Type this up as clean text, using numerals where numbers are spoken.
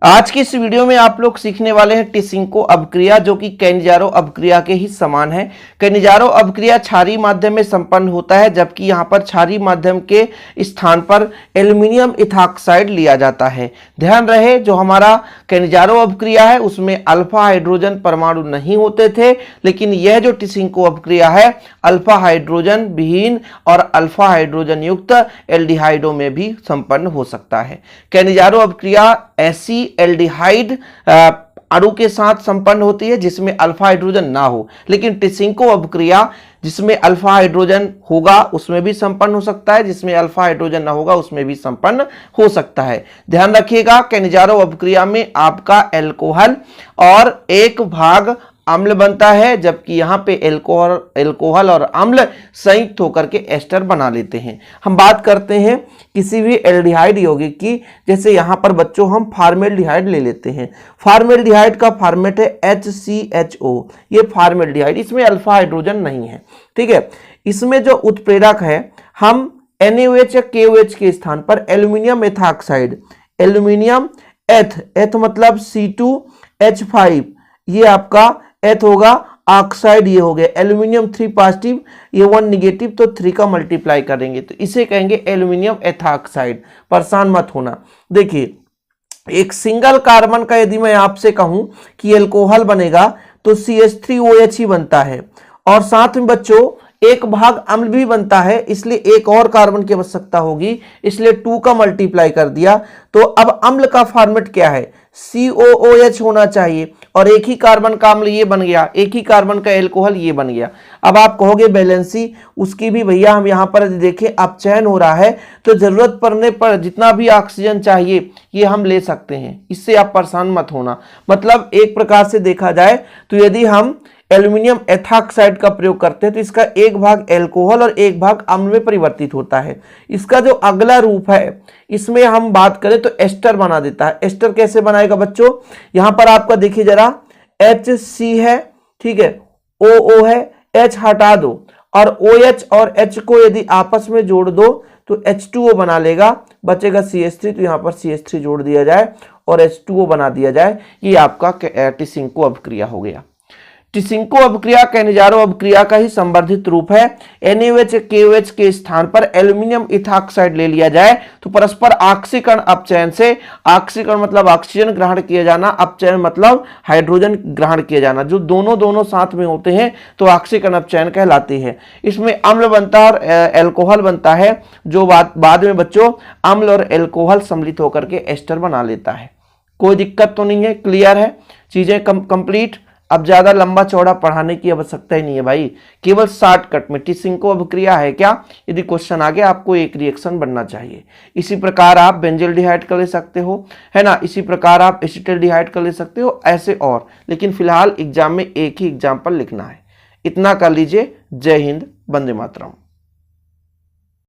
आज की इस वीडियो में आप लोग सीखने वाले हैं टिसिंको अपक्रिया, जो कि कैनिजारो अपक्रिया के ही समान है। कैनिजारो अपक्रिया क्षारीय माध्यम में संपन्न होता है, जबकि यहां पर क्षारीय माध्यम के स्थान पर एल्यूमिनियम इथाक्साइड लिया जाता है। ध्यान रहे, जो हमारा कैनिजारो अपक्रिया है उसमें अल्फा हाइड्रोजन परमाणु नहीं होते थे, लेकिन यह जो टिसिंको अपक्रिया है अल्फा हाइड्रोजन विहीन और अल्फा हाइड्रोजन युक्त एल्डिहाइडों में भी संपन्न हो सकता है। कैनिजारो अपक्रिया ऐसी एल्डिहाइड अणु के साथ संपन्न होती है जिसमें अल्फा हाइड्रोजन ना हो, लेकिन टिसिंको अपक्रिया जिसमें अल्फा हाइड्रोजन होगा उसमें भी संपन्न हो सकता है, जिसमें अल्फा हाइड्रोजन ना होगा उसमें भी संपन्न हो सकता है। ध्यान रखिएगा, कैनिजारो अपक्रिया में आपका एल्कोहल और एक भाग अम्ल बनता है, जबकि यहाँ पे एल्कोहल और अम्ल संयुक्त होकर के एस्टर बना लेते हैं। हम बात करते हैं किसी भी एल्डिहाइड यौगिक की, जैसे यहाँ पर बच्चों हम फार्मेल्डिहाइड ले लेते हैं। फार्मेल्डिहाइड का फॉर्मेट है HCHO। ये फार्मेल्डिहाइड, इसमें अल्फा हाइड्रोजन नहीं है, ठीक है। इसमें जो उत्प्रेरक है, हम NaOH या KOH के स्थान पर एल्यूमिनियम एथाक्साइड, एल्यूमिनियम एथ मतलब C2H5, ये आपका एथ होगा, ऑक्साइड ये हो गया, एल्यूमिनियम 3 पॉजिटिव, ये 1 निगेटिव, तो 3 का मल्टीप्लाई करेंगे तो इसे कहेंगे एल्यूमिनियम एथाक्साइड। परेशान मत होना। देखिए, एक सिंगल कार्बन का यदि मैं आपसे कहूं कि एल्कोहल बनेगा तो CH3OH ही बनता है, और साथ में बच्चों एक भाग अम्ल भी बनता है, इसलिए एक और कार्बन की आवश्यकता होगी, इसलिए 2 का मल्टीप्लाई कर दिया। तो अब अम्ल का फॉर्मेट क्या है, COOH होना चाहिए, और एक ही कार्बन का अम्ल ये बन गया, एक ही कार्बन का एल्कोहल ये बन गया। अब आप कहोगे बैलेंसी, उसकी भी भैया हम यहाँ पर देखें अपचयन हो रहा है, तो जरूरत पड़ने पर जितना भी ऑक्सीजन चाहिए ये हम ले सकते हैं, इससे आप परेशान मत होना। मतलब एक प्रकार से देखा जाए तो यदि हम एल्यूमिनियम एथाक्साइड का प्रयोग करते हैं तो इसका एक भाग एल्कोहल और एक भाग अम्ल में परिवर्तित होता है। इसका जो अगला रूप है, इसमें हम बात करें तो एस्टर बना देता है। एस्टर कैसे बनाएगा बच्चों, यहां पर आपका देखिए जरा, HC है, ठीक है, OO है, H हटा दो, और OH और H को यदि आपस में जोड़ दो तो H2O बना लेगा, बचेगा CH3, तो यहां पर CH3 जोड़ दिया जाए और H2O बना दिया जाए। ये आपका टिसिंको अपक्रिया हो गया। टिसिंको अपक्रिया कैनिजारो अपक्रिया का ही संवर्धित रूप है। NaOH KOH के स्थान पर एल्यूमिनियम इथाक्साइड ले लिया जाए तो परस्पर ऑक्सीकरण अपचयन से, ऑक्सीकरण मतलब ऑक्सीजन ग्रहण किया जाना, अपचयन मतलब हाइड्रोजन ग्रहण किया जाना, जो दोनों साथ में होते हैं तो ऑक्सीकरण अपचयन कहलाते हैं। इसमें अम्ल बनता है और एल्कोहल बनता है, जो बाद में बच्चों अम्ल और एल्कोहल सम्मिलित होकर के एस्टर बना लेता है। कोई दिक्कत तो नहीं है, क्लियर है, चीजें कंप्लीट। अब ज्यादा लंबा चौड़ा पढ़ाने की आवश्यकता ही नहीं है भाई, केवल शॉर्टकट में टिसिंको अपक्रिया है क्या, यदि क्वेश्चन आ गया आपको एक रिएक्शन बनना चाहिए। इसी प्रकार आप बेंजल्डिहाइड का ले सकते हो, है ना, इसी प्रकार आप एसिटल्डिहाइड का ले सकते हो, ऐसे और, लेकिन फिलहाल एग्जाम में एक ही एग्जाम्पल लिखना है। इतना कर लीजिए। जय हिंद, वंदे मातरम।